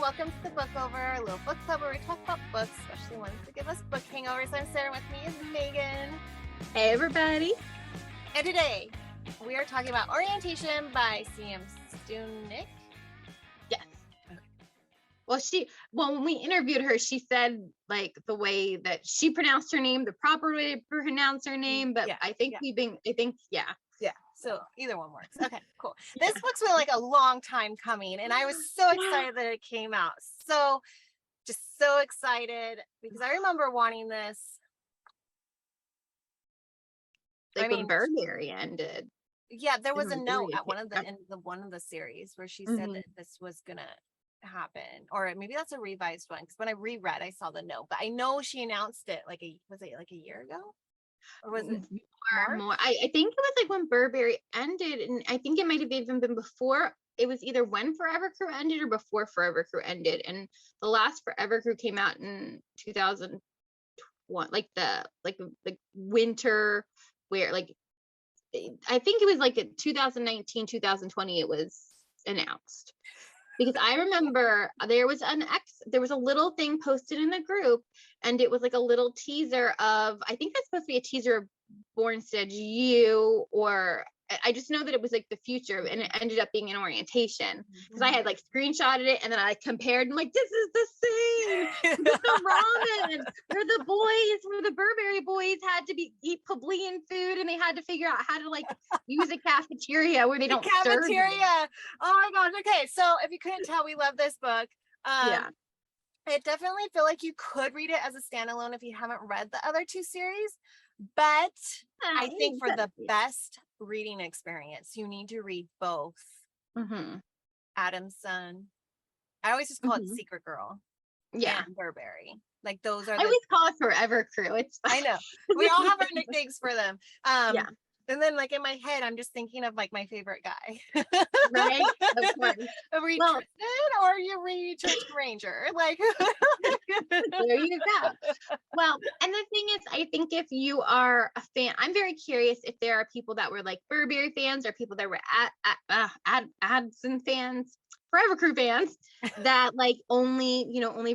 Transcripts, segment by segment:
welcome to the Book Over, a little book club where we talk about books, especially ones that give us book hangovers. I'm Sarah, with me is Megan. Hey everybody. And today, we are talking about Orientation by CM Stunich. Yes. Okay. Well, when we interviewed her, she said like the way that she pronounced her name, the proper way to pronounce her name, but yeah, I think Yeah, so either one works. Okay, cool. This book's been like a long time coming, and I was so excited that it came out. So excited because I remember wanting this. When Burberry ended. Yeah, there was a note at one of the series where she said that this was gonna happen, or maybe that's a revised one, because when I reread, I saw the note, but I know she announced it was it like a year ago? Or was it more? I think it was like when Burberry ended, and I think it might have even been before. It was either when Forever Crew ended or before Forever Crew ended, and the last Forever Crew came out in 2001, like the winter, where like I think it was like in 2019, 2020 it was announced. Because I remember there was a little thing posted in the group, and it was like a little teaser of, I think that's supposed to be a teaser of Bornstead U, or I just know that it was like the future, and it ended up being an orientation, because I had like screenshotted it and then I compared, and like, this is the same. This is the ramen where the Burberry boys had to eat plebeian food, and they had to figure out how to like use a cafeteria where they don't serve them. Oh my gosh. Okay, so if you couldn't tell, we love this book. I definitely feel like you could read it as a standalone if you haven't read the other two series, but I think for the best reading experience, you need to read both. Adamson. I always just call it Secret Girl. Yeah. And Burberry. Like those are I always call it Forever Crew. It's fine. I know. We all have our nicknames for them. And then like in my head, I'm just thinking of like my favorite guy. Right? Of course. Read Tristan, or you read Church Ranger. Like there you go. Well, and the thing is, I think if you are a fan, I'm very curious if there are people that were like Burberry fans, or people that were Adamson fans, Forever Crew fans, that like only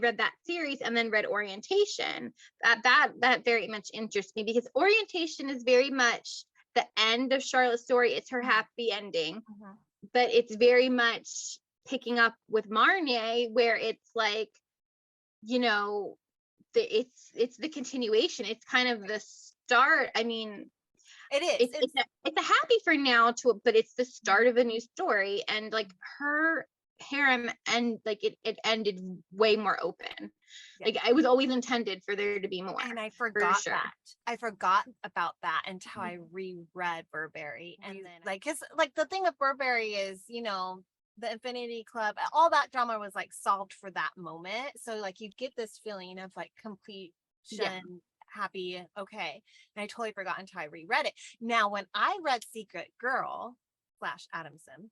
read that series and then read Orientation. That very much interests me, because Orientation is very much the end of Charlotte's story. It's her happy ending, but it's very much picking up with Marnie, where it's like, it's the continuation. It's kind of the start. I mean, it is. It's a happy for now but it's the start of a new story, and like her harem, and like it ended way more open. Like it was always intended for there to be more. And I forgot that. I forgot about that until I reread Burberry. And then like, cause like the thing with Burberry is, the Infinity Club, all that drama was like solved for that moment. So like you get this feeling of like completion, happy, okay. And I totally forgot until I reread it. Now, when I read Secret Girl / Adamson,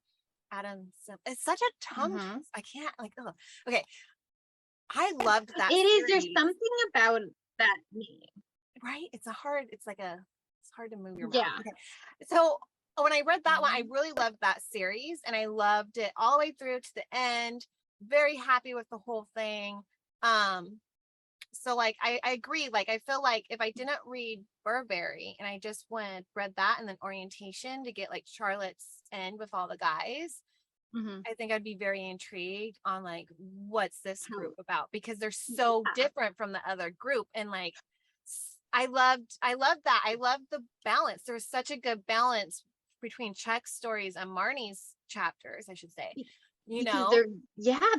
it's such a tongue twist. I can't like, okay. I loved that. There's something about that name, right? It's hard to move your mouth. Okay. So when I read that one, I really loved that series, and I loved it all the way through to the end. Very happy with the whole thing. So like I agree. Like I feel like if I didn't read Burberry and I just read that and then Orientation to get like Charlotte's end with all the guys, I think I'd be very intrigued on like, what's this group about, because they're so different from the other group. And like, I loved that. I loved the balance. There was such a good balance between Chuck's stories and Marnie's chapters, I should say.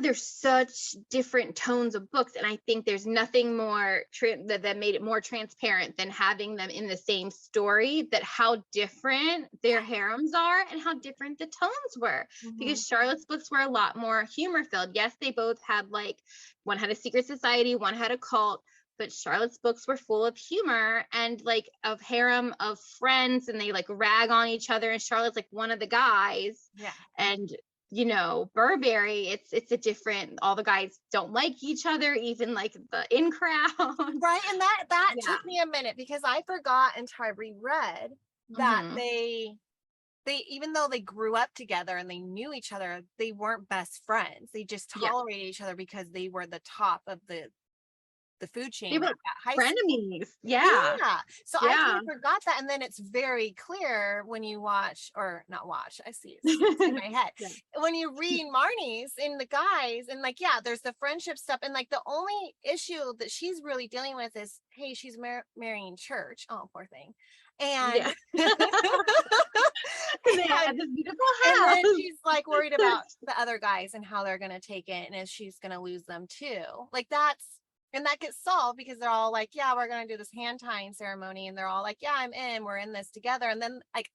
There's such different tones of books, and I think there's nothing more that made it more transparent than having them in the same story, that how different their harems are and how different the tones were. Because Charlotte's books were a lot more humor filled. Yes, they both had like, one had a secret society, one had a cult, but Charlotte's books were full of humor and like of harem of friends, and they like rag on each other, and Charlotte's like one of the guys. And Burberry, it's a different, all the guys don't like each other, even like the in crowd. Right. And that took me a minute, because I forgot until I reread that even though they grew up together and they knew each other, they weren't best friends. They just tolerated each other because they were the top of the food chain, They were like at high school. frenemies. Yeah. So I kind of forgot that. And then it's very clear when you watch, or not watch, I see it's in my head. When you read Marnie's in the guys, and like, there's the friendship stuff. And like the only issue that she's really dealing with is, hey, she's marrying church. Oh, poor thing. And they had this beautiful house. And then she's like worried about the other guys and how they're going to take it. And if she's going to lose them too. Like and that gets solved because they're all like, yeah, we're going to do this hand tying ceremony. And they're all like, yeah, I'm in, we're in this together. And then like,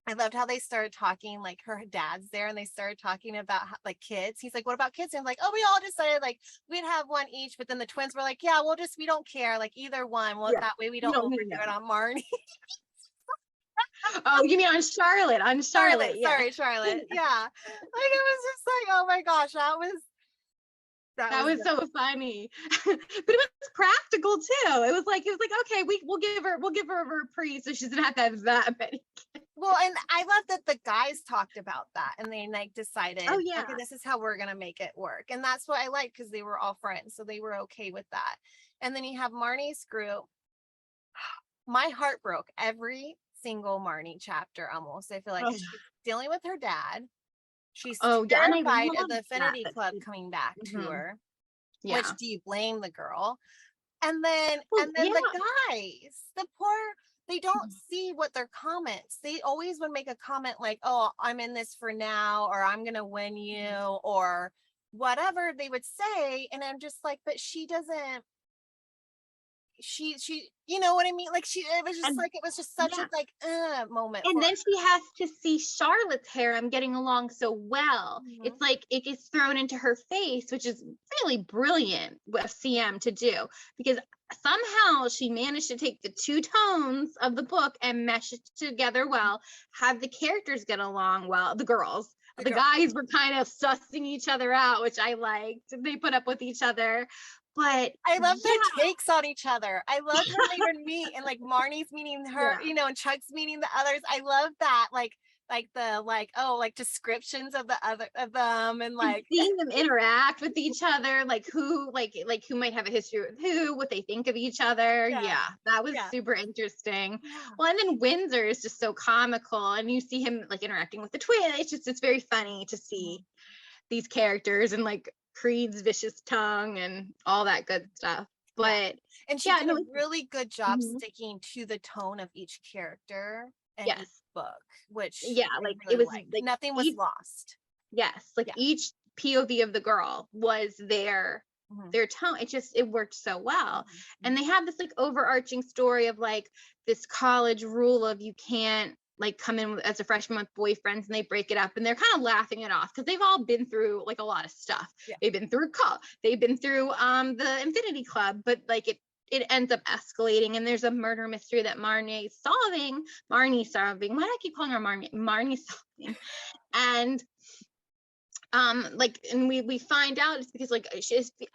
I loved how they started talking, like her dad's there and they started talking about like kids. He's like, what about kids? And I'm like, oh, we all decided like we'd have one each. But then the twins were like, yeah, we don't care. Like either one. Well, that way we don't overdo it on Marnie. Oh, you mean on Charlotte? Sorry, Charlotte. Yeah. Like it was just like, oh my gosh, that was so funny. But it was practical too. It was like, okay, we'll give her a reprise so she doesn't have to have that many kids. Well, and I love that the guys talked about that and they like decided, okay, this is how we're gonna make it work. And that's what I like because they were all friends, so they were okay with that. And then you have Marnie's group. My heart broke every single Marnie chapter almost. I feel like she's dealing with her dad. She's terrified of the Affinity Club coming back to her. Yeah. Which do you blame the girl? And then the guys, the poor, they don't see what their comments. They always would make a comment like, oh, I'm in this for now, or I'm gonna win you, or whatever they would say. And I'm just like, but she doesn't. She you know what I mean, like it was just such a like moment. And then she has to see Charlotte's harem getting along so well. It's like it gets thrown into her face, which is really brilliant of CM to do, because somehow she managed to take the two tones of the book and mesh it together well, have the characters get along well, the girls. The guys were kind of sussing each other out, which I liked. They put up with each other. But I love their takes on each other. I love when they would meet and like Marnie's meeting her, you know, and Chuck's meeting the others. I love that. Like the descriptions of the other of them and like seeing them interact with each other, like who might have a history with who, what they think of each other. Yeah, that was super interesting. Well, and then Windsor is just so comical, and you see him like interacting with the twin. It's very funny to see these characters and like Creed's vicious tongue and all that good stuff. But and she did a really good job sticking to the tone of each character in each book, which like really it was like nothing was lost. Each POV of the girl was their tone. It worked so well. And they have this like overarching story of like this college rule of you can't like come in as a freshman with boyfriends, and they break it up and they're kind of laughing it off because they've all been through like a lot of stuff. They've been through the Infinity Club, but like it ends up escalating, and there's a murder mystery that Marnie's solving. Why do I keep calling her Marnie solving? And and we find out it's because like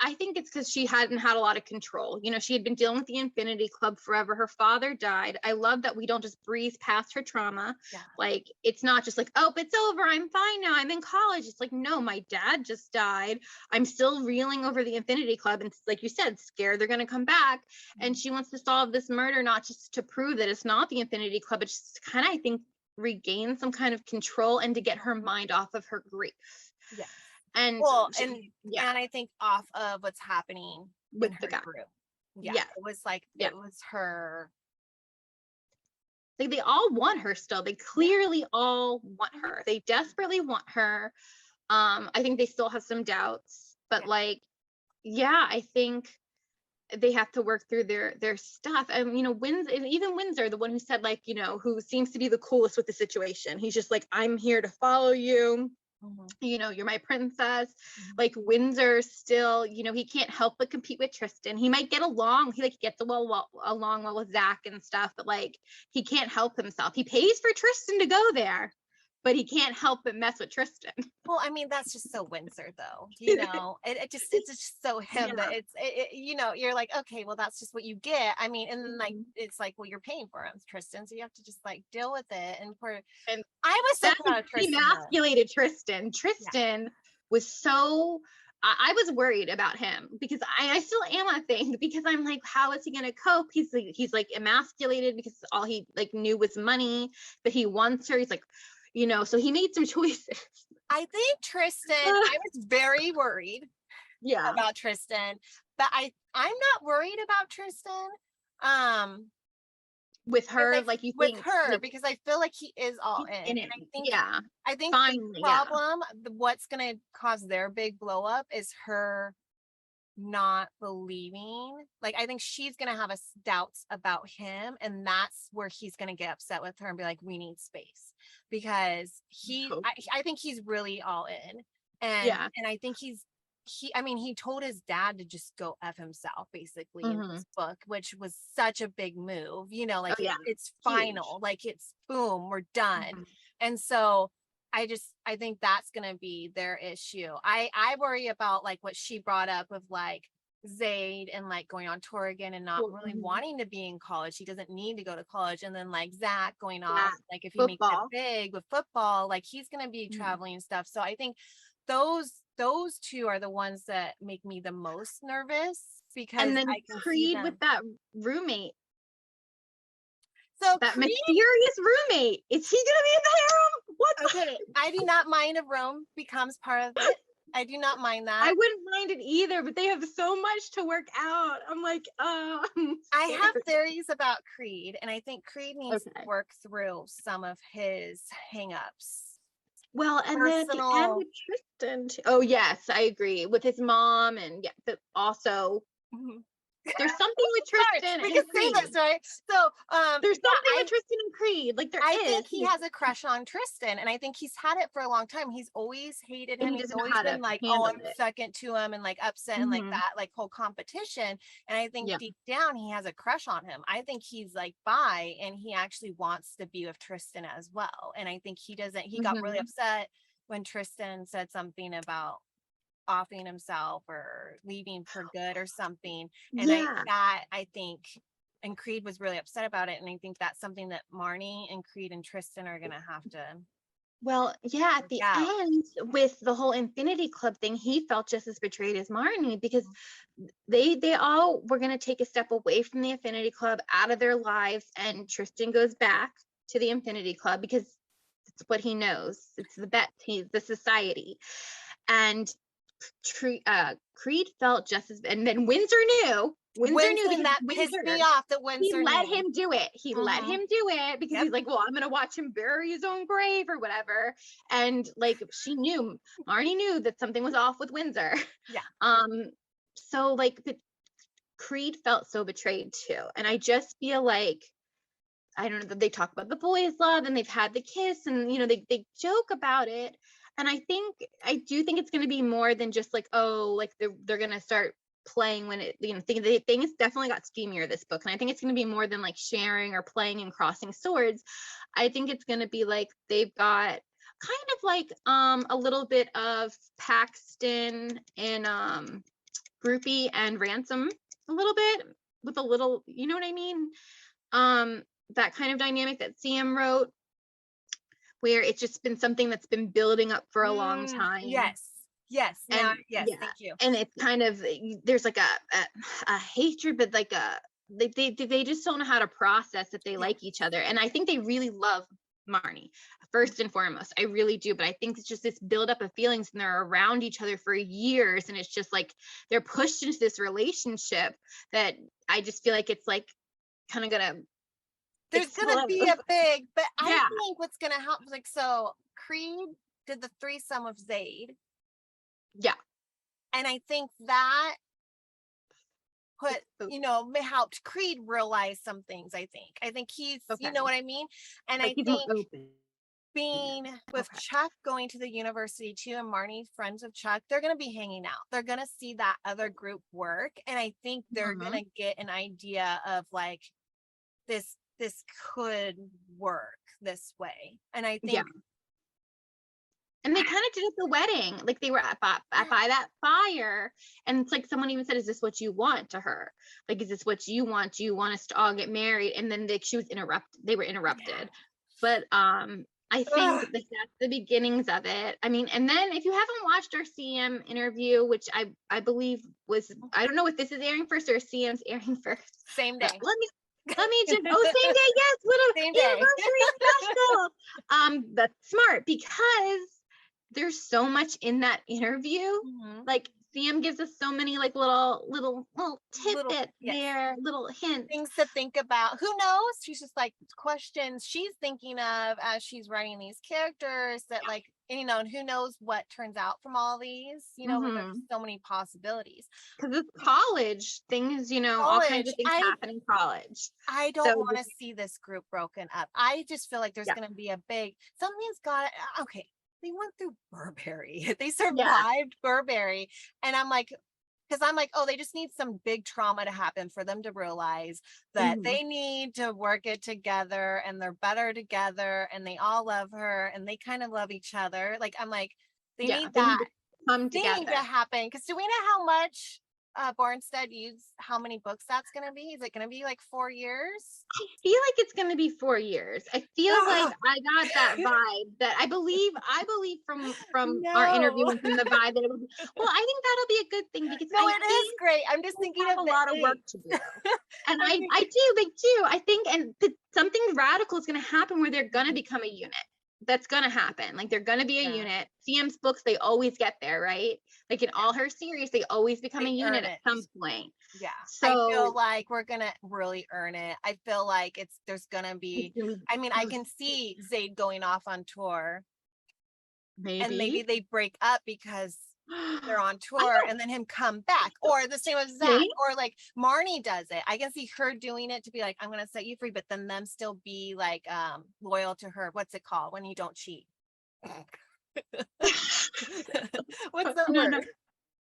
I think it's because she hadn't had a lot of control. You know, she had been dealing with the Infinity Club forever. Her father died. I love that we don't just breeze past her trauma. Like it's not just like, oh, it's over, I'm fine now, I'm in college. It's like, no, my dad just died. I'm still reeling over the Infinity Club, and like you said, scared they're gonna come back. And she wants to solve this murder not just to prove that it's not the Infinity Club, but just to kind of, I think, regain some kind of control and to get her mind off of her grief. And I think off of what's happening with the guy group. It was like it was her. Like they all want her still. They clearly all want her. They desperately want her. I think they still have some doubts, but I think they have to work through their stuff. And you know, Windsor, the one who said like, you know, who seems to be the coolest with the situation. He's just like, I'm here to follow you. You know, you're my princess. Like Windsor still, you know, he can't help but compete with Tristan. He might get along. He like gets along well with Zach and stuff, but like he can't help himself. He pays for Tristan to go there, but he can't help but mess with Tristan. Well, I mean, that's just so Windsor though, you know, it's just so him that you know, you're like, okay, well, that's just what you get. I mean, and then like, it's like, well, you're paying for him, Tristan. So you have to just like deal with it. And And I was so that proud of Tristan. emasculated Tristan. Tristan was so, I was worried about him because I still am, I think, because I'm like, how is he going to cope? He's like emasculated because all he like knew was money, but he wants her. He's like, you know, so he made some choices. I think Tristan, I was very worried about Tristan, but I'm not worried about Tristan. With her, like you with think, her, like, because I feel like he is all in. it. And I think Finally, the problem, what's gonna cause their big blow up is her not believing. Like, I think she's gonna have doubts about him, and that's where he's gonna get upset with her and be like, we need space, because I think he's really all in. And I think I mean, he told his dad to just go F himself, basically, in this book, which was such a big move, you know, like it's final, huge. Like it's boom, we're done. And so I think that's going to be their issue. I worry about like what she brought up of like Zayd and like going on tour again and not really wanting to be in college. He doesn't need to go to college. And then like Zach going off, like if he makes it big with football, like he's going to be traveling and stuff. So I think those two are the ones that make me the most nervous, because and then I can Creed with that roommate. So that Creed, mysterious roommate, is he gonna be in the harem? What? Okay, I do not mind if Rome becomes part of it. I do not mind that. I wouldn't mind it either, but they have so much to work out. I'm like, I have theories about Creed, and I think Creed needs to work through some of his hangups. Well, and then at the end with Tristan. Oh yes, I agree with his mom, and but also there's something with Tristan. We can say this, right? So there's something with Tristan and Creed. Like I think he has a crush on Tristan, and I think he's had it for a long time. He's always hated him. He's always been like, oh, I'm second to him, and like upset and like that, like whole competition. And I think deep down he has a crush on him. I think he's like bi, and he actually wants to be with Tristan as well. And I think he doesn't. He got really upset when Tristan said something about offing himself or leaving for good or something. And I think and Creed was really upset about it. And I think that's something that Marnie and Creed and Tristan are gonna have to. Well, at the end with the whole Infinity Club thing, he felt just as betrayed as Marnie, because they all were going to take a step away from the Infinity Club, out of their lives, and Tristan goes back to the Infinity Club because it's what he knows. It's the bet. He's the society. And Creed felt just as, and then Windsor knew that pissed me off that Windsor let him do it. He let him do it because he's like, well, I'm gonna watch him bury his own grave or whatever. And like Marnie knew that something was off with Windsor. So like Creed felt so betrayed too. And I just feel like, I don't know, that they talk about the boys' love and they've had the kiss, and you know, they joke about it. And I do think it's going to be more than just like, oh, like they're going to start playing when it, you know, things definitely got steamier this book. And I think it's going to be more than like sharing or playing and crossing swords. I think it's going to be like they've got kind of like a little bit of Paxton and Groupie and Ransom, a little bit, with a little, you know what I mean? That kind of dynamic that CM wrote, where it's just been something that's been building up for a long time. Yes. Thank you. And it's kind of, there's like a hatred, but like they just don't know how to process that they like each other. And I think they really love Marnie, first and foremost. I really do. But I think it's just this buildup of feelings, and they're around each other for years. And it's just like they're pushed into this relationship that I just feel like it's like kind of gonna, there's gonna be a big, but I think what's gonna help, like, so Creed did the threesome with Zayd. And I think that helped Creed realize some things. I think he's, you know what I mean? And like I think being with Chuck, going to the university too, and Marnie friends with Chuck, they're going to be hanging out. They're going to see that other group work. And I think they're going to get an idea of like, this could work this way. And I think And they kind of did at the wedding. Like they were by that fire. And it's like someone even said, is this what you want to her? Like, is this what you want? Do you want us to all get married? And then she was interrupted. They were interrupted. But I think like that's the beginnings of it. I mean, and then if you haven't watched our CM interview, which I believe was, I don't know if this is airing first or CM's airing first. Same day. Let me just, same day, yes, what a Same day. Anniversary special. That's smart because there's so much in that interview. Like CM gives us so many like little tidbits there, little hints. Things to think about. Who knows? She's just like questions she's thinking of as she's writing these characters that like, you know, and who knows what turns out from all these, you know, there's so many possibilities. Because it's college things, you know, all kinds of things happen in college. I don't want to see this group broken up. I just feel like there's going to be a big, something's got, okay. They went through Burberry. They survived Burberry. And I'm like, oh, they just need some big trauma to happen for them to realize that they need to work it together and they're better together and they all love her and they kind of love each other. Like, I'm like, they need that come together. They need to happen. Because do we know how much Bornstead U's, how many books that's going to be? Is it going to be like 4 years? I feel like it's going to be 4 years. I feel like I got that vibe that I believe from our interview and from the vibe that it would be, well, I think that'll be a good thing because it is great. I'm just thinking of a lot of work to do. And they do. I think, and something radical is going to happen where they're going to become a unit. That's going to happen. Like they're going to be a unit. CM's books, they always get there, right? Like in all her series, they always become a unit at some point. Yeah. So I feel like we're going to really earn it. I feel like there's going to be, I mean, I can see Zayd going off on tour. Maybe they break up because they're on tour and then him come back, or the same as Zach, or like Marnie does it. I can see her doing it to be like, I'm going to set you free, but then them still be like loyal to her. What's it called when you don't cheat? What's the word?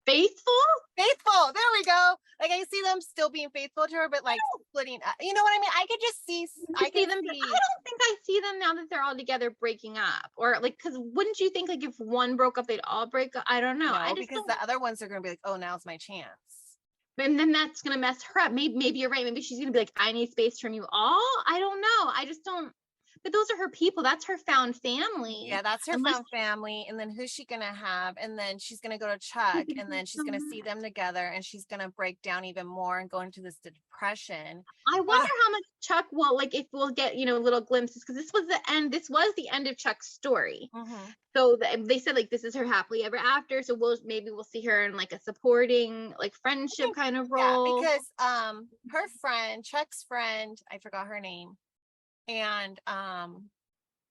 Faithful. There we go. Like I see them still being faithful to her, but like splitting up. You know what I mean? I could just see. I don't think I see them now that they're all together breaking up, or like, because wouldn't you think like if one broke up, they'd all break up? I don't know. Because the other ones are going to be like, oh, now's my chance. And then that's going to mess her up. Maybe you're right. Maybe she's going to be like, I need space from you all. I don't know. I just don't. But those are her people. That's her found family. Yeah, that's her found family. And then who's she going to have? And then she's going to go to Chuck and then she's going to see them together and she's going to break down even more and go into this depression. I wonder how much Chuck will, like, if we'll get, you know, little glimpses, because this was the end. This was the end of Chuck's story. So they said like, this is her happily ever after. So maybe we'll see her in like a supporting, like friendship kind of role. Yeah, because her friend, Chuck's friend, I forgot her name. And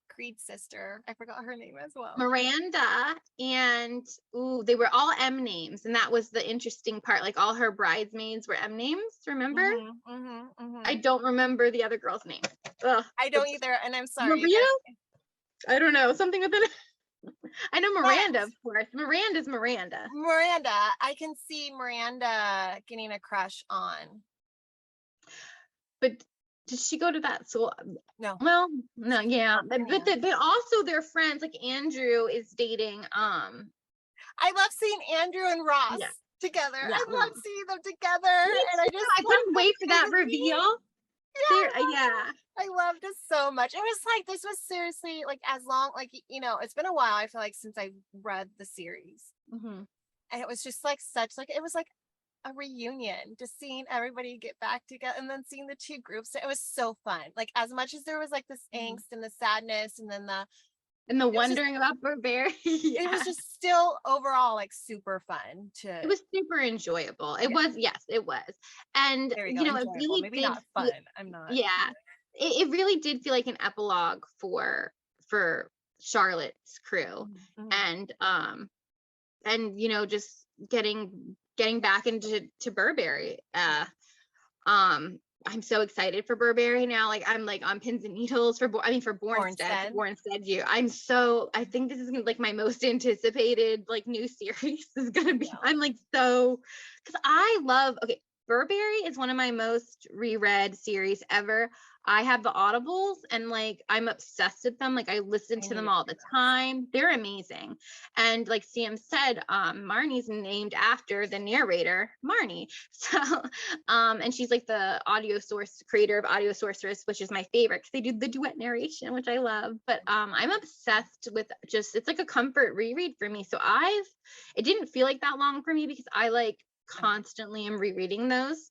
Creed's sister, I forgot her name as well, Miranda, and they were all M names, and that was the interesting part. Like all her bridesmaids were M names, remember? I don't remember the other girl's name. I don't either, and I'm sorry. Maria? I don't know, something with it. I know Miranda, of course. Miranda's Miranda. I can see Miranda getting a crush on. But did she go to that school? No. Well, no, yeah. But also their friends, like Andrew is dating. I love seeing Andrew and Ross together. Yeah. I love seeing them together. And I couldn't wait for that reveal. Yeah. I loved it so much. It was like, this was seriously like, as long, like, you know, it's been a while, I feel like, since I read the series. And it was just like it was like a reunion, just seeing everybody get back together and then seeing the two groups. It was so fun. Like as much as there was like this angst and the sadness and then the wondering about Burberry. It was just still overall like super fun it was super enjoyable. It was, yes, it was. And you know, enjoyable. It really maybe not fun. I'm not. Yeah. It really did feel like an epilogue for Charlotte's crew. And you know, just getting back into Burberry. I'm so excited for Burberry now. Like I'm like on pins and needles for Bornstead U. I think this is gonna be like my most anticipated like new series is gonna be. I'm like so, because I love, Burberry is one of my most reread series ever. I have the audibles and like I'm obsessed with them. Like I listen I to need them to all do the this. time. They're amazing. And like CM said, Marnie's named after the narrator, Marnie. So and she's like the audio source creator of Audio Sorceress, which is my favorite because they do the duet narration, which I love. But I'm obsessed with just it's like a comfort reread for me. So it didn't feel like that long for me because I like constantly am rereading those.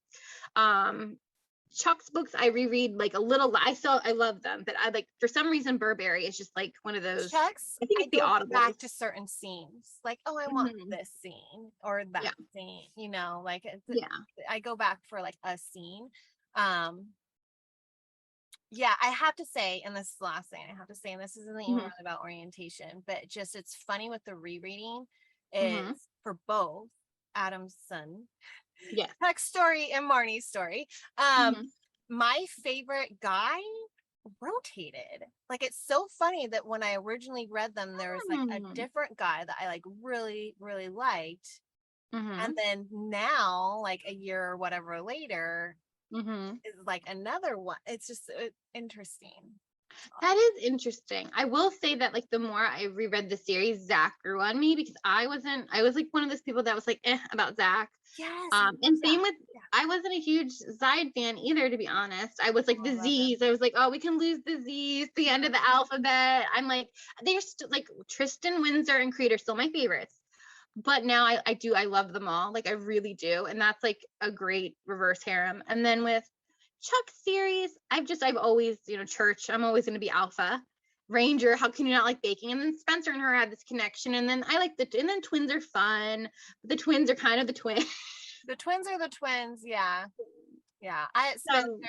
Chuck's books I reread like a little. I love them, but I like for some reason Burberry is just like one of those. Chuck's, I think I it's the go back audibles. to certain scenes. Like, oh, I want Mhm. this scene or that Yeah, scene, you know, like yeah. I go back for like a scene. Um, yeah, I have to say, and this is the last thing I have to say, and this isn't even really Hmm. about orientation, but just it's funny with the rereading is Hmm. for both Adamson, Yes. Chuck's story and Marnie's story. Um, Hmm. my favorite guy rotated. Like it's so funny that when I originally read them, there was like a different guy that I like really, really liked. And Hmm. then now, like a year or whatever later, Hmm. is like another one. It's just interesting. That is interesting. I will say that like the more I reread the series, Zach grew on me because I was like one of those people that was like about Zach. Yes, I love And same that. with Yeah. I wasn't a huge Zide fan either, to be honest. I was like Oh, I the love him. Z's. I was like, oh, we can lose the Z's, the end of the alphabet. I'm like, they're still like Tristan, Windsor, and Creed are still my favorites. But now I love them all. Like I really do. And that's like a great reverse harem. And then with Chuck series, I've always, Church, I'm always gonna be Alpha. Ranger, how can you not like baking? And then Spencer and her had this connection. And then and then twins are fun. But the twins are kind of the twins. The twins are the twins. Yeah. Yeah. I So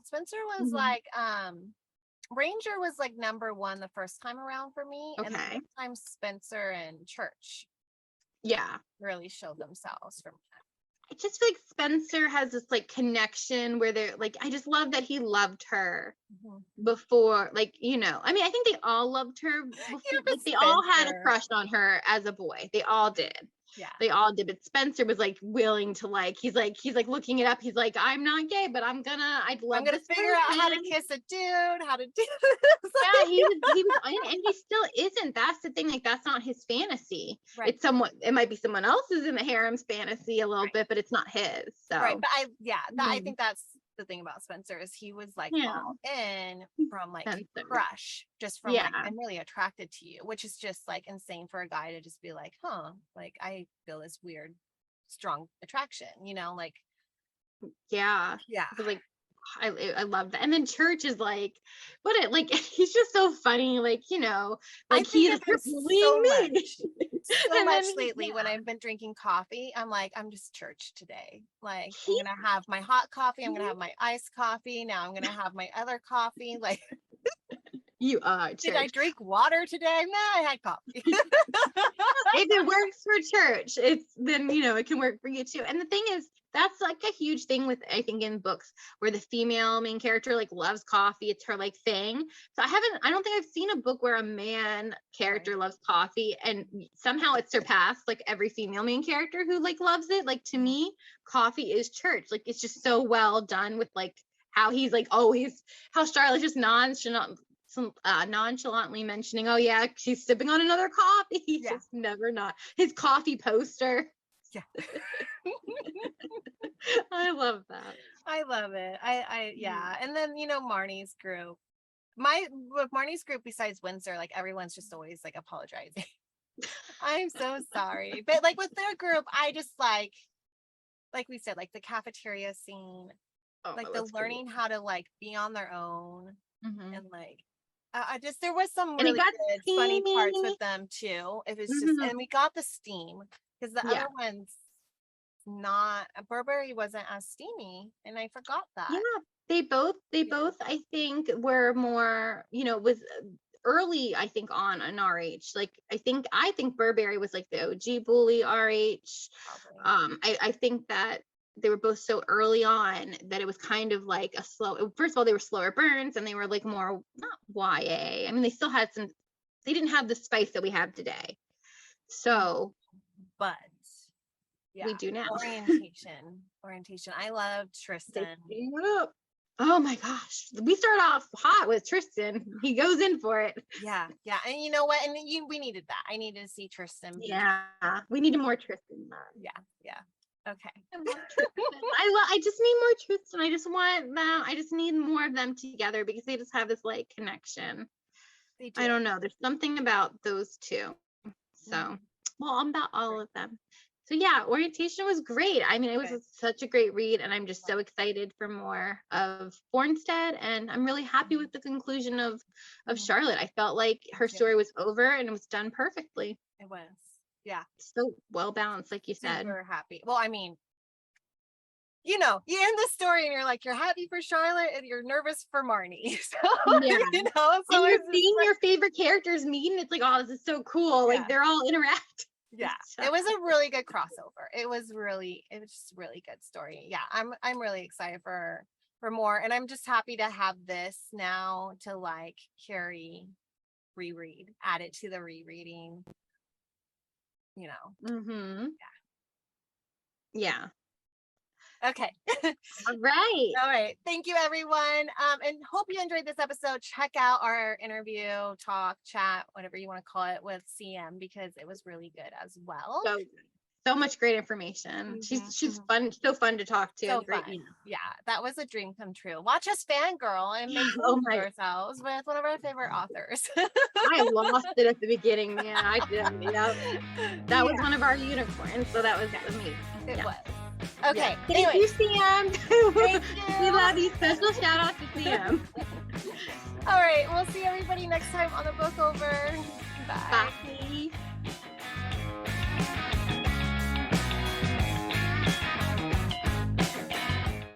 Spencer was mhm. like Ranger was like number one the first time around for me. And the Okay. next time Spencer and Church Yeah. really showed themselves for me. I just feel like Spencer has this like connection where they're like, I just love that he loved her Mhm. before, like, I mean, I think they all loved her Yeah, before, but like they all had a Spencer. crush on her as a boy. They all did. Yeah. They all did. But Spencer was like willing to like, he's like looking it up. He's like, I'm not gay, but I'd I'm love gonna this figure out how to person. kiss a dude, how to do this. Yeah, he was and he still isn't. That's the thing, like that's not his fantasy. Right. It might be someone else's in the harem's fantasy a little Right. bit, but it's not his. Right. So But I mhm. think that's the thing about Spencer is he was like Yeah, all in from like Spencer. crush, just from like Yeah, I'm really attracted to you, which is just like insane for a guy to just be like, huh, like I feel this weird, strong attraction, like yeah. yeah. But like I love that. And then Church is like, he's just so funny. Like, I like think of him you're bullying me. so And then much lately when yeah. I've been drinking coffee. I'm like, I'm just church today. Like, I'm He gonna have my hot coffee. I'm gonna have my iced coffee. Now I'm gonna have my other coffee. Like, you are did I Church. drink water today? No, I had coffee. If it works for Church, it can work for you too. And the thing is, that's like a huge thing with I think in books where the female main character like loves coffee. It's her like thing. So I don't think I've seen a book where a man character Right. loves coffee and somehow it's surpassed like every female main character who like loves it. Like to me, coffee is Church. Like it's just so well done with like how he's like always how Charlotte's just nonchalantly mentioning, oh yeah, she's sipping on another coffee. He's Yeah. just never not his coffee poster. Yeah. I love that. I love it. Yeah. And then, Marnie's group. With Marnie's group, besides Windsor, like everyone's just always like apologizing. I'm so sorry. But like with their group, I just like we said, like the cafeteria scene, Oh, like the that's great. learning how to like be on their own Hmm. and like I just there was some And it really got good funny parts steamy. with them too. It was just and Hmm. we got the steam because the Yeah. other ones not Burberry wasn't as steamy and I forgot Yeah. that. They both I think were more, was early, I think, on an RH. Like I think Burberry was like the OG bully RH. Probably. I think that they were both so early on that it was kind of like a slow, first of all, they were slower burns and they were like more not YA. I mean, they didn't have the spice that we have today. So But yeah, we do now. orientation. I love They Tristan. cleaned it up. Oh my gosh. We start off hot with Tristan. He goes in for it. Yeah. And you know what? And we needed that. I needed to see Tristan. Yeah. We needed more Tristan. Yeah. Okay. I just need more Tristan. I just need more of them together because they just have this like connection. They do. I don't know. There's something about those two. So, well, about all of them. So yeah, orientation was great. I mean, it was such a great read, and I'm just so excited for more of Bornstead, and I'm really happy with the conclusion of Charlotte. I felt like her story was over and it was done perfectly. It was. Yeah. So well balanced, like you said. Super happy. Well, I mean, you know, you end the story and you're like, you're happy for Charlotte and you're nervous for Marnie. So, Yeah. you know, so and you're seeing your favorite characters meet, and it's like, oh, this is so cool. Like they're all interact. Yeah, it was a really good crossover. It was just a really good story. Yeah, I'm really excited for more, and I'm just happy to have this now to like reread, add it to the rereading. You know. Mm-hmm. Yeah. Okay. All right. Thank you, everyone. And hope you enjoyed this episode. Check out our interview, talk, chat, whatever you want to call it, with CM, because it was really good as well. So much great information. She's fun, so fun to talk to. So great. Yeah, that was a dream come true. Watch us fangirl and make ourselves with one of our favorite authors. I lost it at the beginning, man. I did. Yep. That was one of our unicorns, so that was amazing. It was. Okay. Yeah. Thank you, CM. Thank you. We love you. Special shout out to CM. All right. We'll see everybody next time on the book over. Bye. Bye.